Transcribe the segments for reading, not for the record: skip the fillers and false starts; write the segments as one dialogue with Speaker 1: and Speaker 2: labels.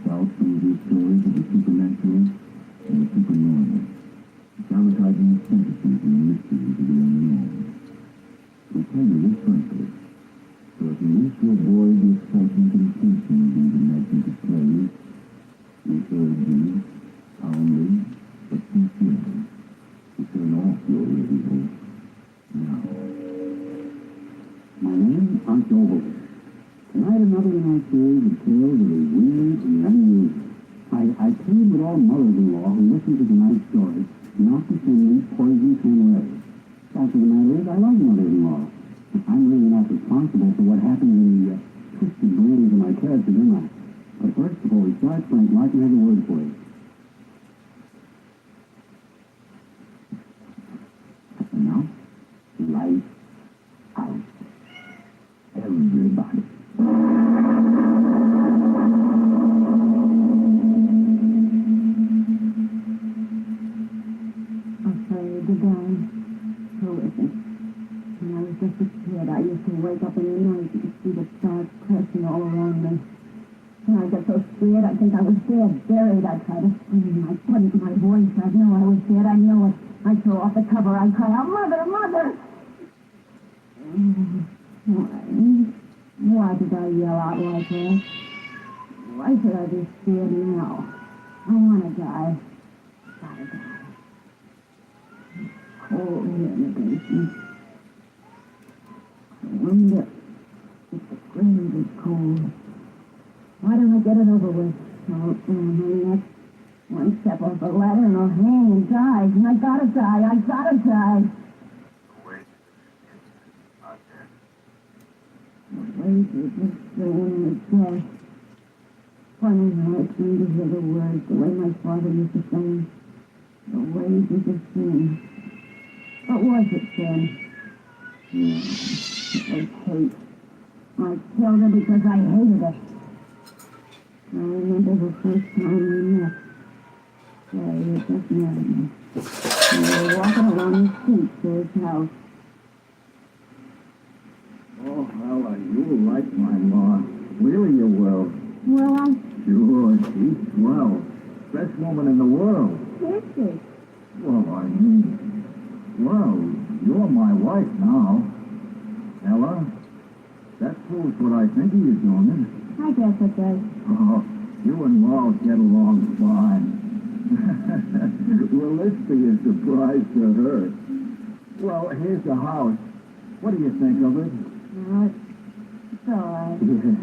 Speaker 1: about these stories of the supernatural and the supernormal, dramatizing the fantasies and the mysteries of the unknown. We tell you this frankly, so if you wish to avoid the excitement and tension of these imaginative plays, we urge you, soundly but sincerely, to turn off your radio now. My name is Joel. Tonight another in our series of tales of the weird and unusual. I plead with all mothers-in-law who listen to tonight's story not to send me poison canary. Fact of the matter is, I love mothers-in-law. I'm really not responsible for what happened in the twisted brains of my character, am I? But first, before we start, Frank Martin has a word for you. And now, light out. Everybody.
Speaker 2: Afraid to die. Horrific. When I was just a kid, I used to wake up in the night and see the stars crashing all around me. And I got so scared, I think I was dead, buried. I tried to scream. I couldn't. My voice, I'd know I was dead. I knew it. I'd throw off the cover. I'd cry out, Mother, Mother! Why did I yell out like that? Why should I be scared now? I want to die. Gotta die. It's cold here in the basement. I wonder if the grave is cold. Why don't I get it over with? Oh, honey, that's one step off the ladder and I'll hang and die. And I gotta die. I gotta die. The wages of sin and death. Funny how it seemed to hear the words the way my father used to say. The wages of sin. What was it, sin? Yeah, it was hate. I killed her because I hated her. I remember the first time we met. Yeah, he had just married me. We were walking along the street to his house.
Speaker 1: Oh, Ella, you like my ma. Really you will.
Speaker 2: Well,
Speaker 1: Sure, she's swell. Best woman in the world.
Speaker 2: is she?
Speaker 1: Well, I mean, well, you're my wife now. Ella, that proves what I think of you, Jonny.
Speaker 2: I guess it does.
Speaker 1: Oh, you and Ma get along fine. Well, this be a surprise to her. Well, here's the house. What do you think of it?
Speaker 2: No, it's all right.
Speaker 1: Yeah.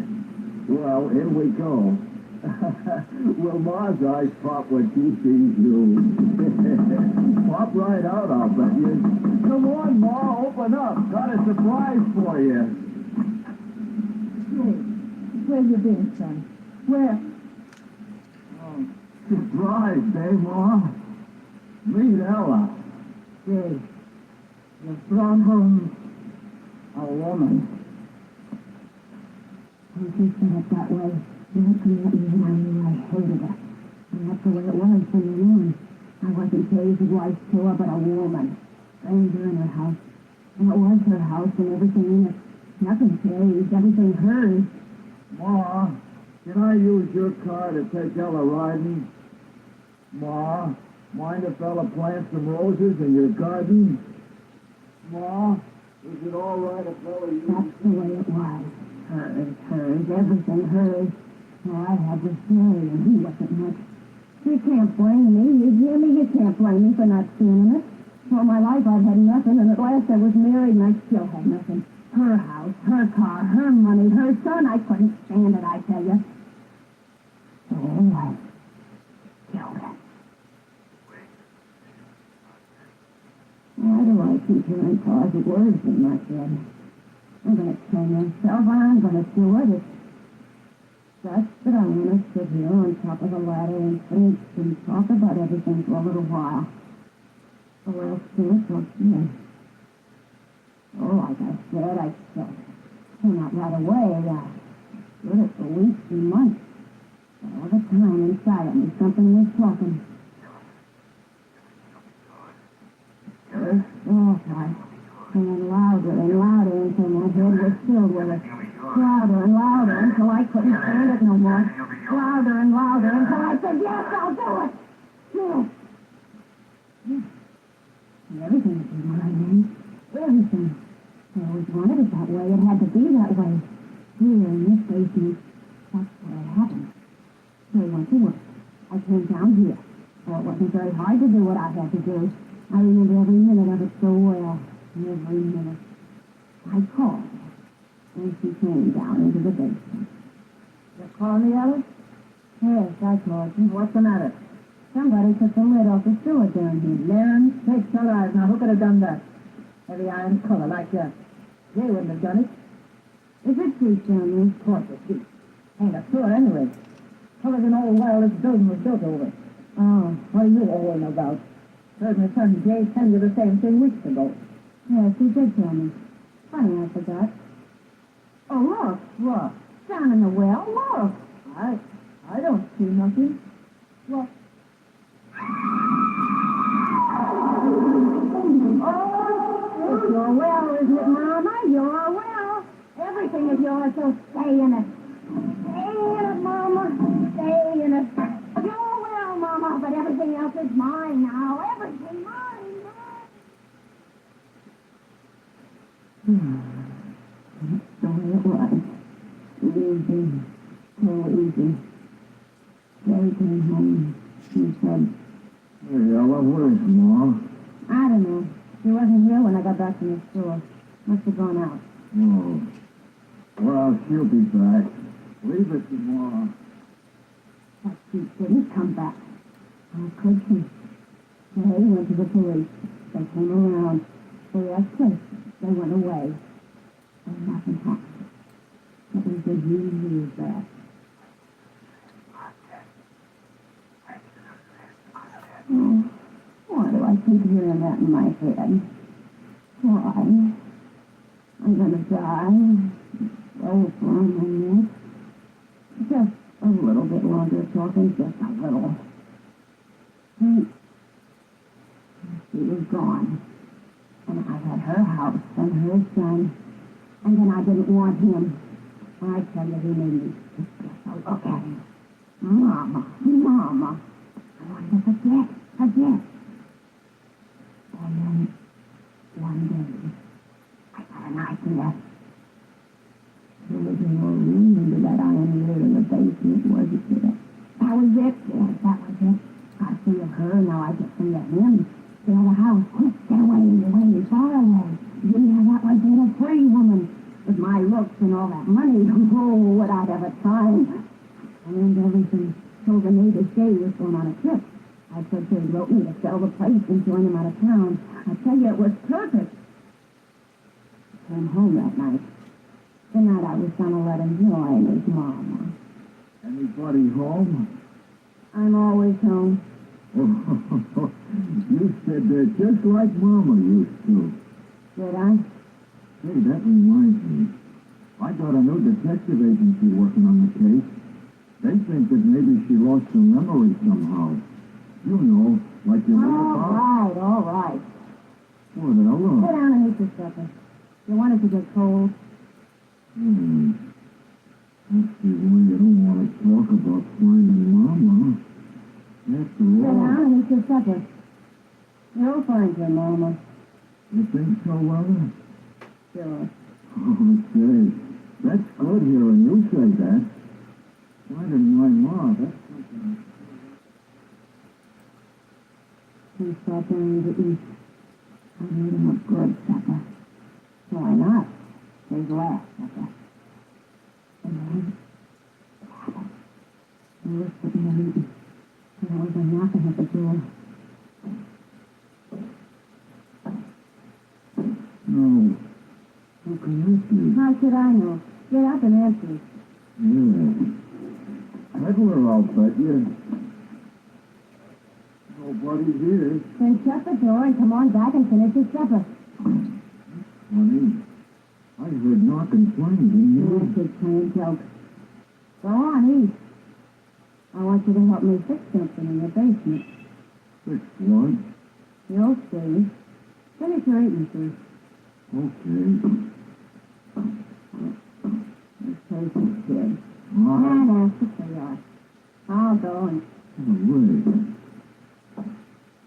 Speaker 1: Well, here we go. Well, Ma's eyes pop when she sees you. Pop right out, I'll bet you. Come on, Ma, open up. Got a surprise for you.
Speaker 2: Hey, where you been, son? Where?
Speaker 1: Oh, surprise, eh, Ma? Meet Ella.
Speaker 2: Jay, you brought home a woman. When she said it that way, that's when I knew I hated her. And that's the way it was from the on. I wasn't Jay's wife to her, but a woman. Stranger in her house. And it was her house and everything in it. Nothing Jay's, everything hers.
Speaker 1: Ma, can I use your car to take Ella riding? Ma, mind if Ella plants some roses in your garden? Ma, is it all right if Ella uses...
Speaker 2: That's the way it was. Hers, everything hers. Well, I had to say, and he wasn't much. You can't blame me, you hear me? You can't blame me for not seeing it. All my life I've had nothing, and at last I was married and I still had nothing. Her house, her car, her money, her son, I couldn't stand it, I tell you. So I killed her. Why do I keep hearing positive words in my head? I'm going to kill myself. I'm going to do it. It's just that I want to sit here on top of the ladder and think and talk about everything for a little while. The last thing is here. Oh, like I said, I still came out right away. I did it for weeks and months. But all the time inside of me, something was talking. First off, I sang louder and louder until my head was filled with it. louder and louder until I couldn't stand it no more. Louder and louder until I said, yes, I'll do it. Yes. Yes. And everything would be mine then. Everything. I always wanted it that way. It had to be that way. Here in this basement. That's where it happened. So I went to work. I came down here. Well, it wasn't very hard to do what I had to do. I remember every minute of it so well. Every minute. I called her, and she came down into the basement. You call me, Alice? Yes, I called you. What's the matter? Somebody took the lid off the sewer down here.
Speaker 3: Land sakes alive. Now, who could have done that? Heavy iron color like that. They wouldn't have done it.
Speaker 2: Is it deep down there?
Speaker 3: Of course it's deep. Ain't a sewer anyway. Color's an old well this building was built over.
Speaker 2: Oh,
Speaker 3: What are you all about? Heard my son Jay tell you the same thing weeks ago.
Speaker 2: yes, he did tell me. Funny, I forgot. Oh, look.
Speaker 3: What?
Speaker 2: Down in the well, look.
Speaker 3: I don't see nothing. What?
Speaker 2: Oh, it's your well, isn't it, Mama? Your well. Everything is yours, so stay in it. Stay in it, Mama. Stay in it. Your well, Mama, but everything else is mine now. Everything mine. That's the way it was. Easy. So easy. Jerry came home. He said,
Speaker 1: Hey, Ella, where's Ma?
Speaker 2: I don't know. She wasn't here when I got back from the store. Must have gone out.
Speaker 1: Oh. Well, she'll be back. Leave it to Ma.
Speaker 2: But she didn't come back. How could she? They went to the police. They came around. They asked questions. They went away. And nothing happened. It was the years back. Oh, why do I keep hearing that in my head? Why? I'm gonna die. Oh, from my neck. Just a little bit longer talking, just a little. And she was gone. And I had her house and her son. And then I didn't want him. I tell you, he made me sick just to look at him. Mama, Mama. I wanted to forget. And then, one day, I got an idea. There was no room into that iron lid in the basement, wasn't there? That was it. Yes, that was it. Got free of her, now I get free of him. Get out of the house. Quick, get away, far away. Yeah, that was it, a free woman. With my looks and all that money, oh, would I have a time? I learned everything. Told the neighbors Jay was going on a trip. I said Jay wrote me to sell the place and join him out of town. I tell you, it was perfect. I came home that night. The night I was going to let him join his mama.
Speaker 1: Anybody home?
Speaker 2: I'm always home.
Speaker 1: Oh, you said that just like Mama used to.
Speaker 2: Did I?
Speaker 1: Hey, that reminds me. I got a new detective agency working on the case. They think that maybe she lost her memory somehow. You know, like you read about.
Speaker 2: All right.
Speaker 1: What, Ella?
Speaker 2: Sit down and eat your supper. You want it to get cold?
Speaker 1: That's the way you don't want to talk about finding Mama. After
Speaker 2: Sit
Speaker 1: all,
Speaker 2: down and eat your supper. You'll find your mama.
Speaker 1: you think so, Ella?
Speaker 2: Sure.
Speaker 1: Oh, say, that's good hearing you say that. Finding my Ma, that's something.
Speaker 2: He sat down to eat. I made him a good supper. Why not? His last supper. And then, it happened. We were sitting there eating. And there was a knocking at the door.
Speaker 1: No. Who can this be?
Speaker 2: How should I know? Get up and answer it.
Speaker 1: Yeah. Peddler, I'll bet you. Nobody's here.
Speaker 2: Then shut the door and come on back and finish your supper.
Speaker 1: Funny. I heard knocking playing, didn't
Speaker 2: You
Speaker 1: you?
Speaker 2: keep playing jokes. Go on, eat. I want you to help me fix something in the basement.
Speaker 1: Fix what?
Speaker 2: You'll see. Finish your eating first.
Speaker 1: Okay.
Speaker 2: patient, kid.
Speaker 1: All right.
Speaker 2: And after chaos. I'll go and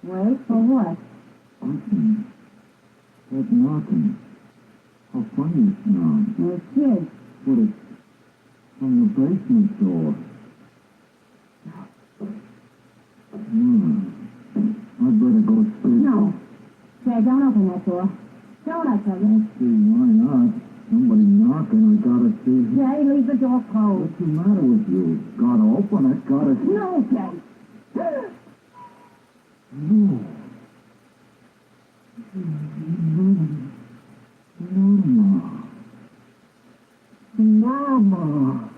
Speaker 2: wait for what?
Speaker 1: Listen. That knocking. How funny it sounds.
Speaker 2: Well, kid.
Speaker 1: But it's from the basement door. I'd better go straight.
Speaker 2: No. Say, don't open that door. Don't, I tell you.
Speaker 1: See, why not? Somebody knocking, I gotta see.
Speaker 2: Jay, leave the door closed.
Speaker 1: What's the matter with you? Gotta open it, gotta see.
Speaker 2: No, Jay.
Speaker 1: No. Mama.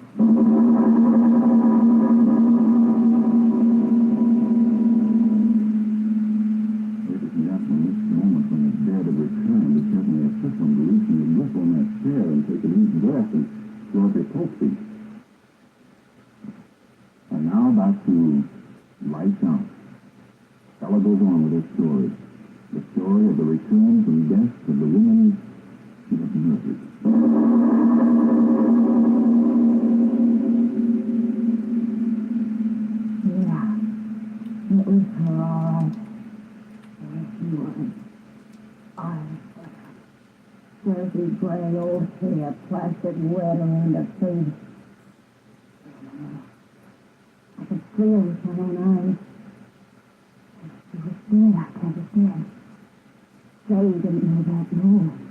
Speaker 1: Ladies and gentlemen, this moment when the dead have returned is certainly a system to loosen your grip on that chair and take an easy breath and throw up your coat feet. And now back to Lights Out. Ella goes on with her story. The story of the return from death of the woman she had murdered.
Speaker 2: Yeah. It was her, all right. There she was. Eyes dirty gray old hair plastered wet around her face. I could see her with my own eyes. She was dead, I can't be dead. Jay didn't know that, no.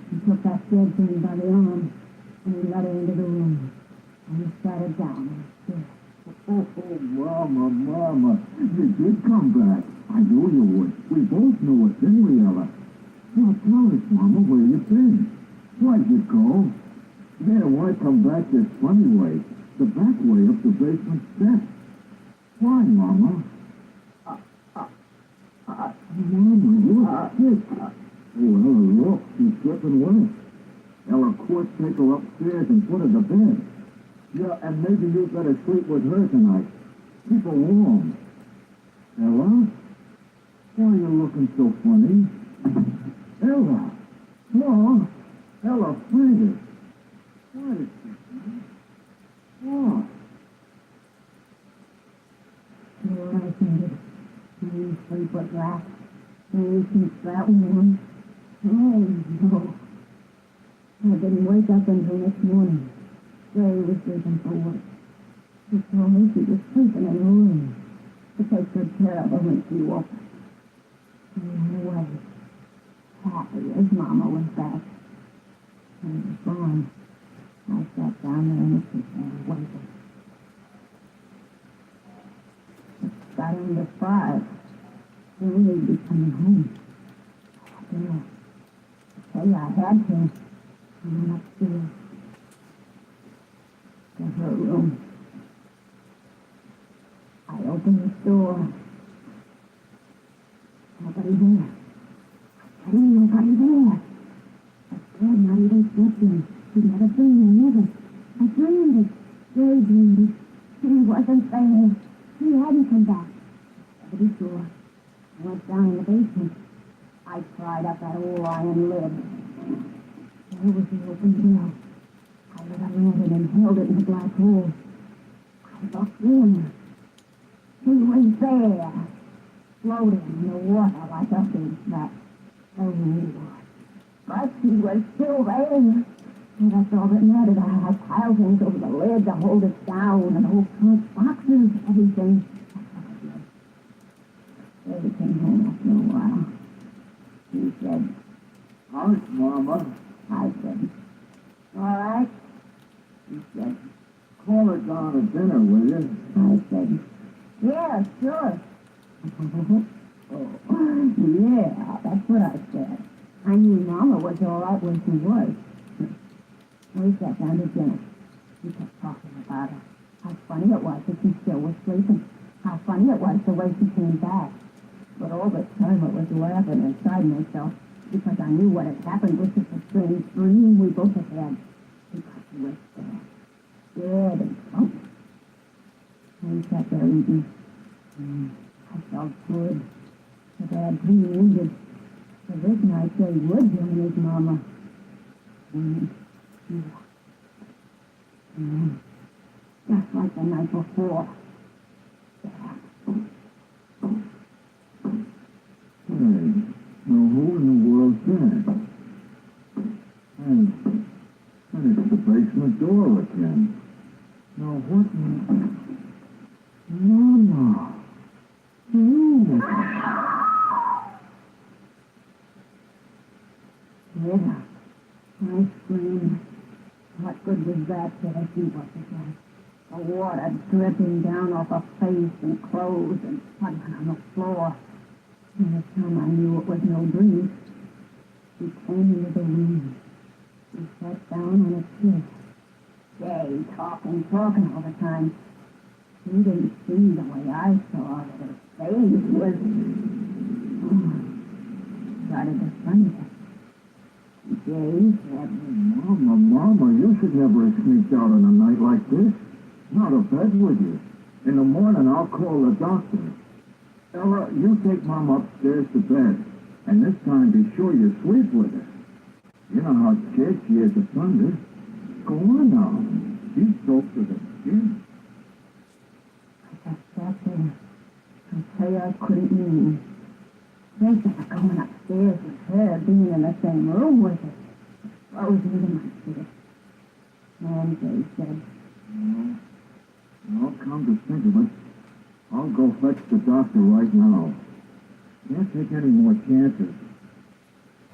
Speaker 2: He took that dead thing by the arm, and he led her into the room. And he sat her down on the chair.
Speaker 1: Oh, Mama, you did come back. I knew you would. We both know what's in me, Ella. Now tell us, Mama, where you been? Why'd you go? There, why come back this funny way? The back way up the basement steps. Why, Mama? Mama, you're sick. Oh, Ella, look, she's slipping wet. Ella, quick, take her upstairs and put her to bed. Yeah, and maybe you better sleep with her tonight. Keep her warm. Ella? Why are you looking so funny? Ella! What? Ella fainted. What is this? What?
Speaker 2: Sure, I fainted. You sleep with that. You keep that warm. Oh, no. I didn't wake up until next morning. Jay was sleeping for work. He told me she was sleeping in her room to take good care of her when she woke up. He went away, happy as Mama was back. When he was gone, I sat down there in the kitchen and waited. It got into 5. Soon he'd be coming home. I don't know. I tell you, I had to. I went upstairs to her room. I opened the door. Nobody there. I tell you, nobody there. The bed not even sleeping. She'd never been there, never. I dreamed it. Jay dreamed it. He wasn't there. He hadn't come back. Nobody door. I went down in the basement. I pried up that old iron lid. There was the open door. I lit a lantern and held it in the black hole. I looked in. He was there, floating in the water like a big rat. Oh, but he was still there. And that's all that mattered. I had pile things over the lid to hold it down, and old trunk boxes, everything. They came home after a while. He said,
Speaker 1: How's Mama?
Speaker 2: I said, all right. He said,
Speaker 1: Call her down to dinner, will you?
Speaker 2: I said, yeah, sure. Oh, yeah, that's what I said. I knew Mama was all right when she was. We sat down to dinner. We kept talking about her. How funny it was that she still was sleeping. How funny it was the way she came back. But all the time I was laughing inside myself because I knew what had happened was just a strange dream we both had had. Because she was there, dead and drunk. And we sat there eating. I felt good. The bad dream ended. So this night Jay would join his Mama. Yeah. Just like the night before.
Speaker 1: Hey, now who in the world's that? And it's the basement door again. Now what in... Mama! You!
Speaker 2: Yeah, I screamed. What good was that to the sea was again? The water dripping down off her face and clothes and puddling on the floor. And the time I knew it was no dream, she came into the room. She sat down on a chair. Jay talking all the time. She didn't see the way I saw it. Her face was... Oh, started to funny. Jay said,
Speaker 1: Mama, you should never have sneaked out on a night like this. Not to bed with you. In the morning, I'll call the doctor. Ella, you take Mom upstairs to bed. And this time, be sure you sleep with her. You know how scared she is of thunder. Go on now. She's soaked to the skin.
Speaker 2: I just sat there. I tell you, I couldn't move. Thinking of going upstairs with her, being in the same room with her. Frozen into my feet. And Jay said,
Speaker 1: Well, come to think of it, I'll go fetch the doctor right now. Can't take any more chances.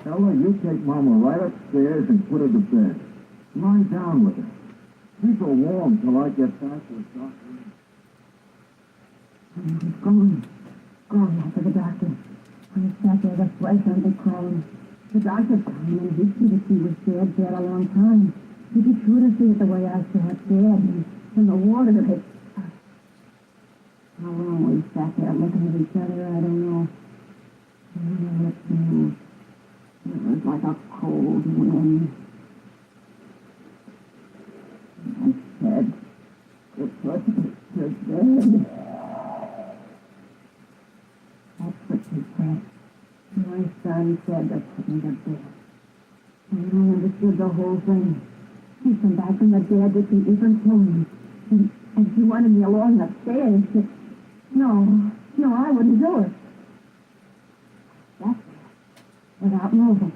Speaker 1: Ella, you take Mama right upstairs and put her to bed. Lie down with her. Keep her warm till I get back with Doctor.
Speaker 2: and he was going after the doctor. I sat there, the flesh on the crawling. The doctor came and he'd see that she was dead a long time. He'd be sure to see it the way I saw it dead, and the water had... How long we sat there looking at each other, I don't know. And my lips moved. It was like a cold wind. I said, it was dead. That's what she said. My son said to put me to bed. And I understood the whole thing. She'd come back from the dead to keep me from killing me. And she wanted me along upstairs. No, I wouldn't do it. That's it. Without moving.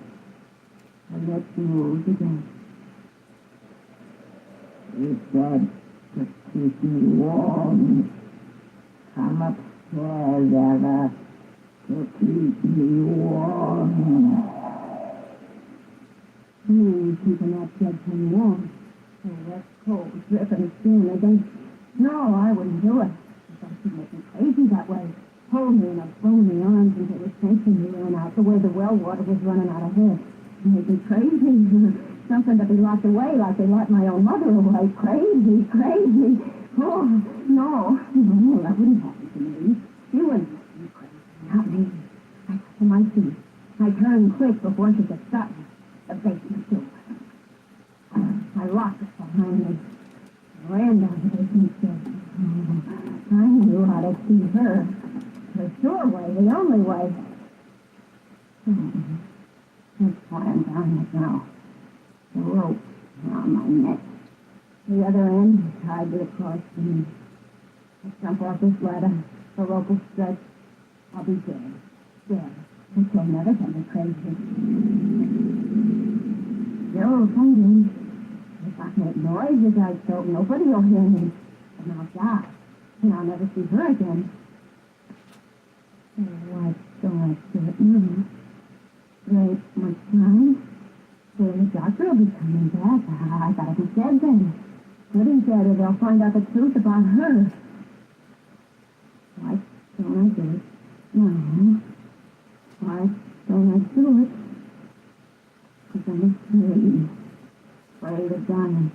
Speaker 2: Her lips moved again. He said to keep me warm. Come upstairs, Ella, to keep me warm. Keeping that dead thing warm. Oh, that's cold, dripping skin against... No, I wouldn't do it. She'd make me crazy that way. Hold me in her bony arms until the tension ran out, the way the well water was running out of her. Make me crazy. Something to be locked away like they locked my own mother away. Crazy. Oh, no, that wouldn't happen to me. You wouldn't make me crazy, not me. I got to my feet. I turned quick before she could stop me. The basement door. I locked it behind me. Ran down the basement stairs. I knew how to see her. The sure way, the only way. It's why I'm down it now. The rope around my neck. The other end tied to the cross beam. I jump off this ladder. The rope will stretch. I'll be dead. But you'll never get me crazy. You'll find me. If I make noises I so nobody will hear me. And I'll die. And I'll never see her again. Oh, why don't I do it now? Wait much time. Then the doctor will be coming back. I gotta be dead then. Good and dead, or they'll find out the truth about her. Why don't I do it now? Why don't I do it? Because I'm afraid of dying.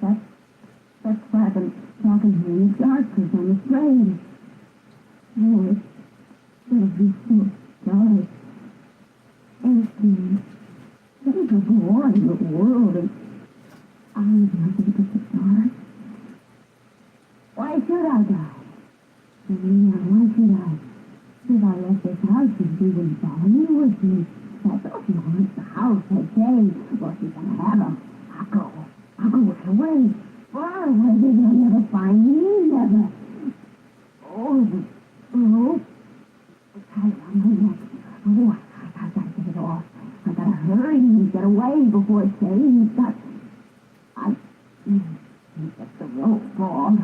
Speaker 2: That's why I've been talking here in the dark, because I'm afraid. Oh, it'll be so dark. Everything will go on in the world, and I'm nothing but the dark. Why should I die? Why should I? If I left this house, she wouldn't follow me, would she? That's all she wants, the house, her day. Well, she's gonna have them. I'll go with her. away, far away. They'll never find me, never. Oh, the rope. It's tight around my neck. Oh, I gotta get it off. I gotta hurry and get away before it's he's got... I... Get the rope, Bob.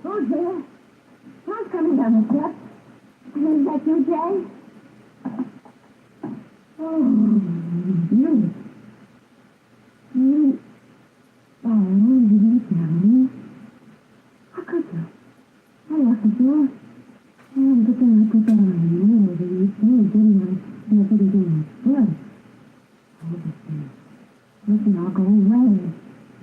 Speaker 2: Who's there? Who's coming down the steps? Is that you, Jay? Oh, you. You. Oh, you down. How could you? I locked the door. Oh, but then I put that on you over you too, didn't I? And I didn't do my foot. Oh, listen. Listen, I'll go away.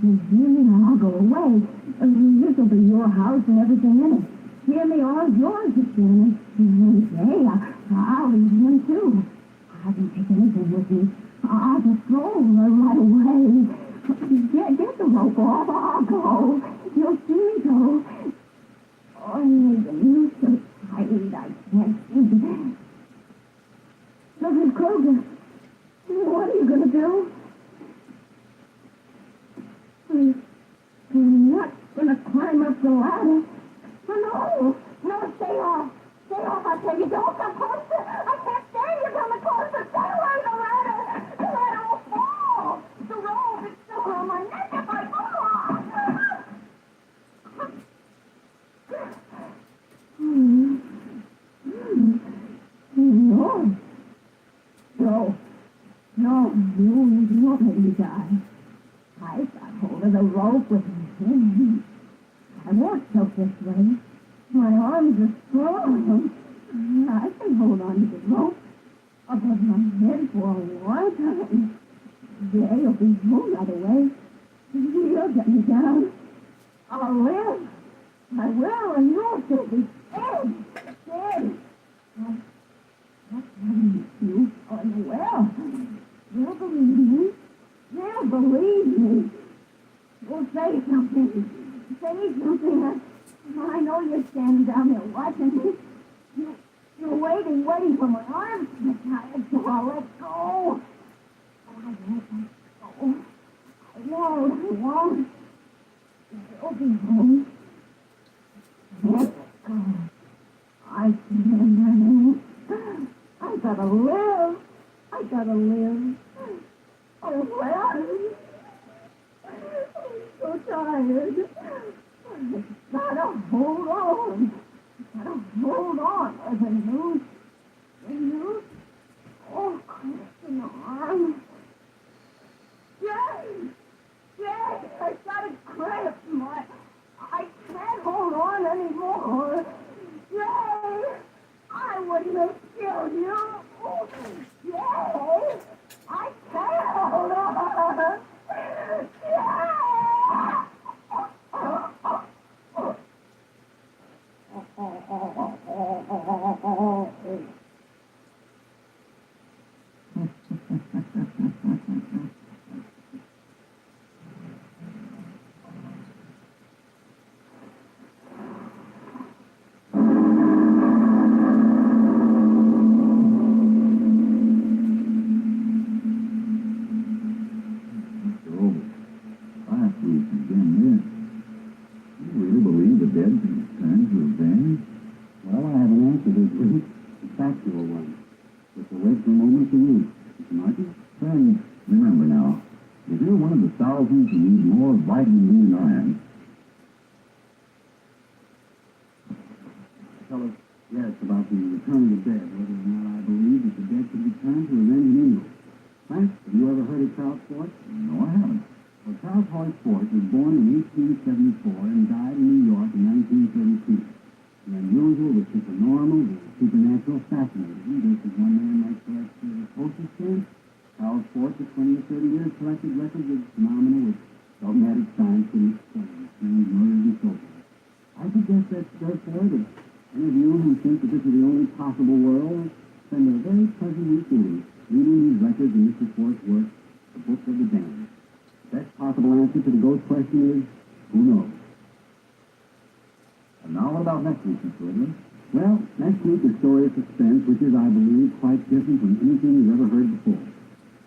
Speaker 2: You hear me? I'll go away. This will be your house and everything in it. Hear me? All yours again. And hey, I'll leave him too. I haven't taken anything with me. I'll just go right away. Get the rope off. I'll go. You'll see me go. Oh, you're so tight. I can't see. Mrs. Kroger, what are you going to do? You're not going to climb up the ladder. Oh, no, stay off. Stay off, I tell you. Don't come closer. I can't stand you coming closer. Stay away from the ladder. The ladder will fall. The rope is still on my neck if I fall. No, you won't let me die. I got hold of the rope with me. I won't choke this way. My arms are strong. I can hold on to the rope above my head for a long time. Jay will be home right away. He'll get me down. I'll live. I will, and you'll still be dead. Dead. What's happening to you? Oh, you will. You'll believe me. They'll believe me. Well, say something. Say something. I know you're standing down there watching me. You're waiting for my arms to get tired, so I'll let go. Oh, I won't let go. I won't. You'll be home. Let go. I can't. I gotta live. Oh, well. I'm so tired. I've gotta hold on. There's a noose. Oh, Christian arm. Jay, I got a cramp. I can't hold on anymore. Jay, I wouldn't have killed you. Oh, Jay, I can't hold on.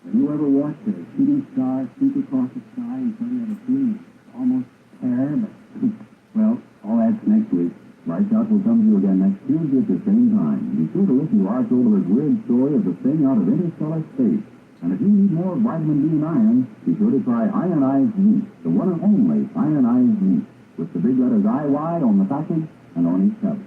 Speaker 1: Have you ever watched a shooting star sweep across the sky and suddenly have a feeling of almost terror? But, well, all that's next week. Lights Out will come to you again next Tuesday at the same time. Be sure to listen to Arch Oboler's weird story of the thing out of interstellar space. And if you need more vitamin D and iron, be sure to try ionized yeast, the one and only ionized yeast, with the big letters IY on the package and on each cup.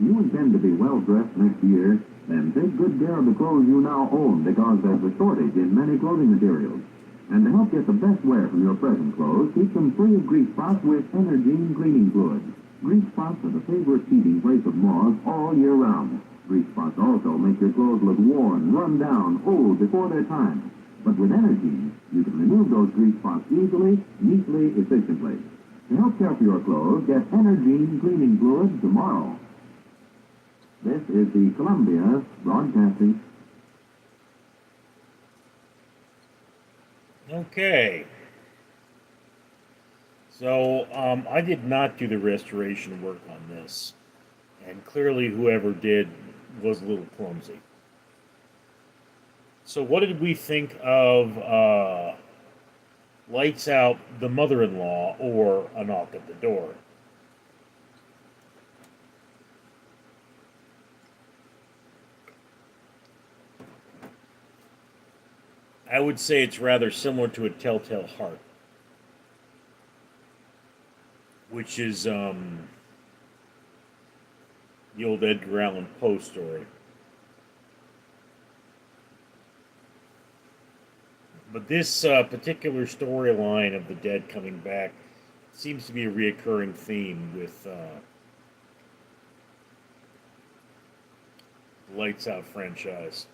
Speaker 1: You intend to be well-dressed next year, then take good care of the clothes you now own, because there's a shortage in many clothing materials. And to help get the best wear from your present clothes, keep them free of grease spots with Energine cleaning fluid. Grease spots are the favorite feeding place of moths all year round. Grease spots also make your clothes look worn, run down, old before their time. But with Energine, you can remove those grease spots easily, neatly, efficiently. To help care for your clothes, get Energine cleaning fluid tomorrow. This is the Columbia Broadcasting.
Speaker 4: Okay. So, I did not do the restoration work on this. And clearly whoever did was a little clumsy. So what did we think of Lights Out, The Mother-in-Law, or A Knock at the Door? I would say it's rather similar to A Telltale Heart, which is the old Edgar Allan Poe story. But this particular storyline of the dead coming back seems to be a reoccurring theme with the Lights Out franchise.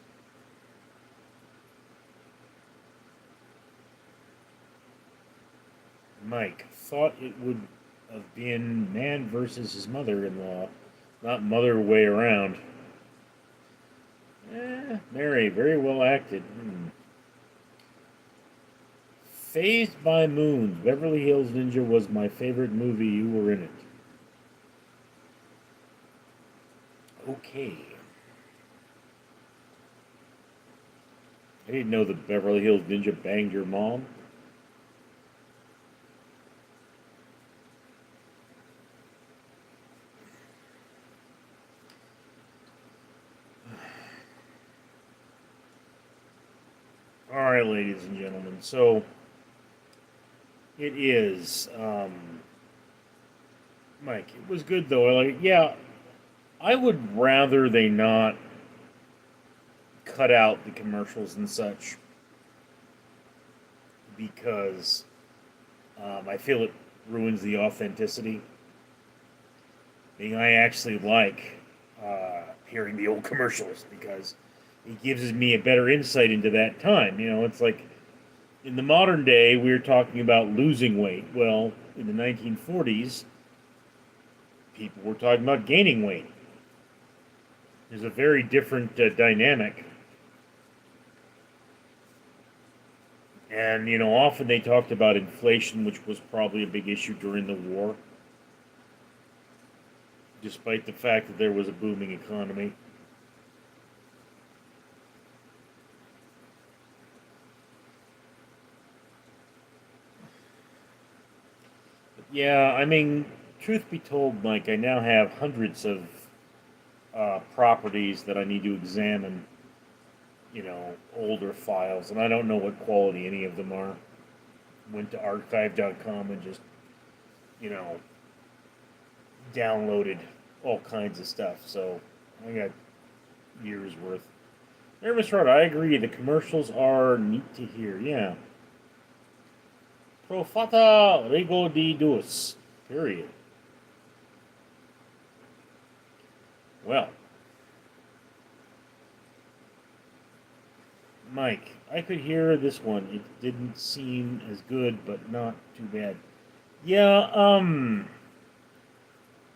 Speaker 4: Mike thought it would have been man versus his mother-in-law, not mother way around. Mary, very well acted. Phased by Moons, Beverly Hills Ninja was my favorite movie. You were in it. Okay. I didn't know the Beverly Hills Ninja banged your mom. Alright, ladies and gentlemen, so it is, Mike, it was good though. I would rather they not cut out the commercials and such, because I feel it ruins the authenticity. I actually like hearing the old commercials, because it gives me a better insight into that time. You know, it's like in the modern day, we're talking about losing weight. Well, in the 1940s, people were talking about gaining weight. There's a very different dynamic. And, you know, often they talked about inflation, which was probably a big issue during the war, despite the fact that there was a booming economy. Yeah, I mean, truth be told, Mike, I now have hundreds of properties that I need to examine, you know, older files, and I don't know what quality any of them are. Went to archive.com and just, you know, downloaded all kinds of stuff, so I got years worth. There, Mr. Hart, I agree, the commercials are neat to hear, yeah. Pro fata rego di duos. Period. Well, Mike, I could hear this one. It didn't seem as good, but not too bad. Yeah,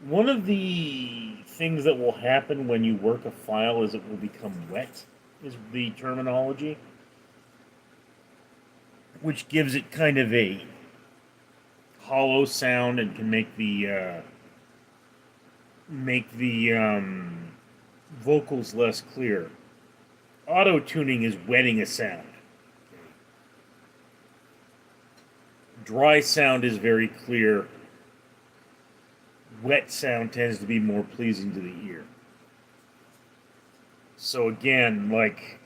Speaker 4: one of the things that will happen when you work a file is it will become wet, is the terminology, which gives it kind of a hollow sound and can make the make the vocals less clear. Auto tuning is wetting a sound. Dry sound is very clear. Wet sound tends to be more pleasing to the ear. So again, like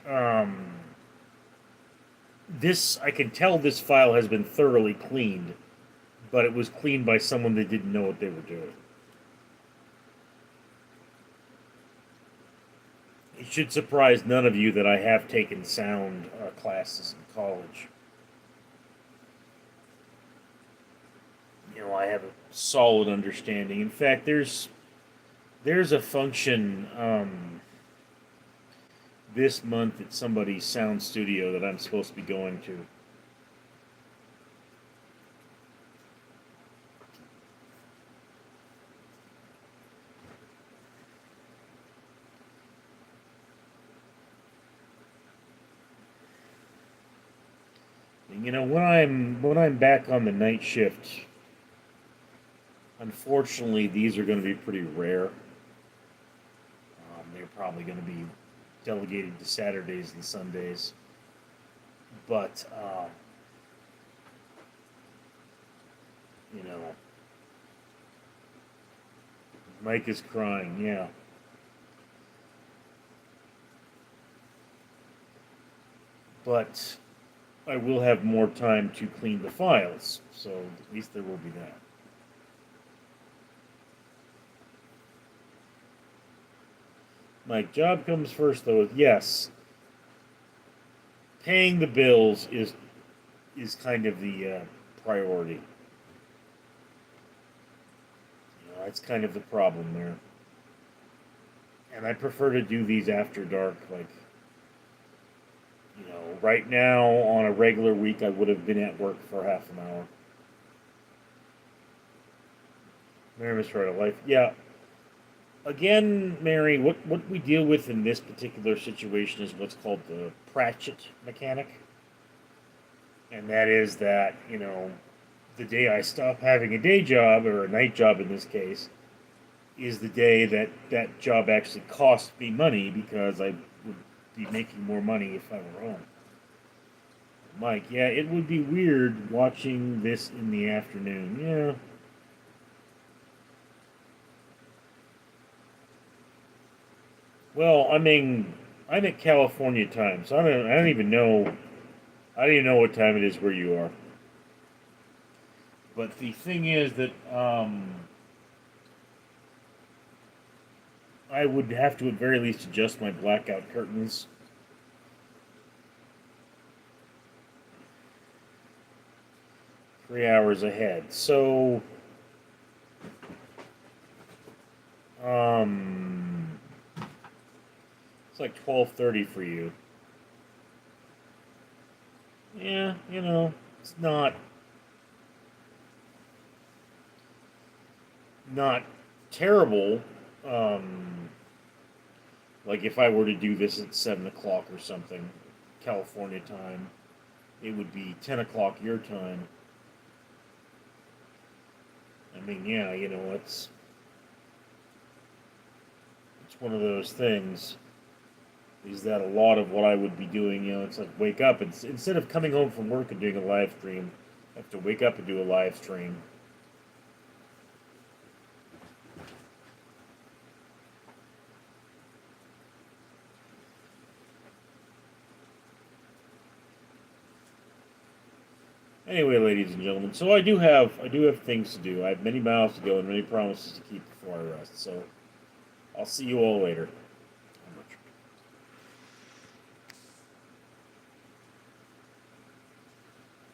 Speaker 4: this, I can tell this file has been thoroughly cleaned, but it was cleaned by someone that didn't know what they were doing. It should surprise none of you that I have taken sound classes in college. You know, I have a solid understanding. In fact, there's a function this month at somebody's sound studio that I'm supposed to be going to. And, you know, when I'm back on the night shift, unfortunately, these are going to be pretty rare. They're probably going to be delegated to Saturdays and Sundays. But, you know, Mike is crying, yeah. But I will have more time to clean the files, so at least there will be that. Mike, job comes first, though. Yes, paying the bills is kind of the priority. You know, that's kind of the problem there. And I prefer to do these after dark. Like, you know, right now on a regular week, I would have been at work for half an hour. Mary was right, life. Yeah. Again, Mary, what we deal with in this particular situation is what's called the Pratchett mechanic. And that is that, you know, the day I stop having a day job, or a night job in this case, is the day that that job actually costs me money, because I would be making more money if I were home. Mike, yeah, it would be weird watching this in the afternoon. Yeah. Well, I mean, I'm at California time, so I don't even know. I don't even know what time it is where you are. But the thing is that I would have to at very least adjust my blackout curtains. Three hours ahead. So it's like 12:30 for you. Yeah, you know, it's not terrible. Like if I were to do this at 7 o'clock or something, California time, it would be 10 o'clock your time. I mean, yeah, you know, it's one of those things. Is that a lot of what I would be doing? You know, it's like wake up and instead of coming home from work and doing a live stream, I have to wake up and do a live stream. Anyway, ladies and gentlemen, so I do have things to do. I have many miles to go and many promises to keep before I rest. So I'll see you all later.